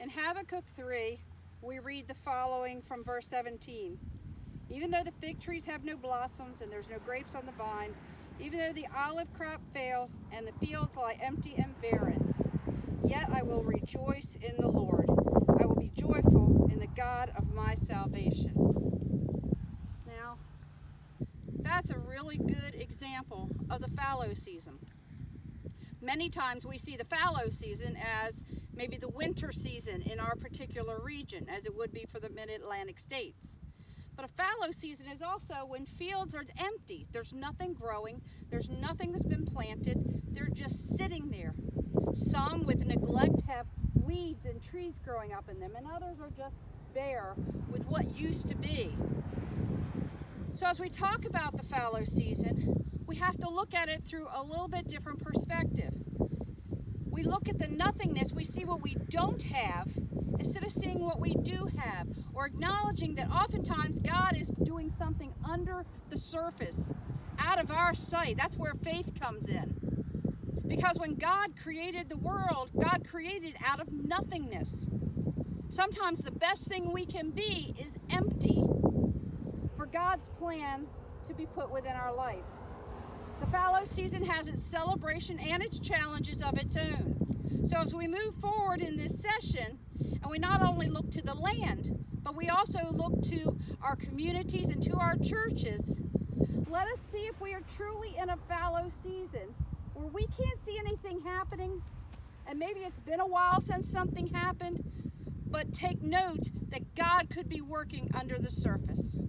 In Habakkuk 3, we read the following from verse 17. Even though the fig trees have no blossoms and there's no grapes on the vine, even though the olive crop fails and the fields lie empty and barren, yet I will rejoice in the Lord. I will be joyful in the God of my salvation. Now, that's a really good example of the fallow season. Many times we see the fallow season as maybe the winter season in our particular region, as it would be for the mid-Atlantic states. But a fallow season is also when fields are empty. There's nothing growing. There's nothing that's been planted. They're just sitting there. Some with neglect have weeds and trees growing up in them, and others are just bare with what used to be. So as we talk about the fallow season, we have to look at it through a little bit different perspective. We look at the nothingness, we see what we don't have, instead of seeing what we do have, or acknowledging that oftentimes God is doing something under the surface, out of our sight. That's where faith comes in. Because when God created the world, God created out of nothingness. Sometimes the best thing we can be is empty for God's plan to be put within our life. The fallow season has its celebration and its challenges of its own. So as we move forward in this session, and we not only look to the land, but we also look to our communities and to our churches, let us see if we are truly in a fallow season where we can't see anything happening, and maybe it's been a while since something happened, but take note that God could be working under the surface.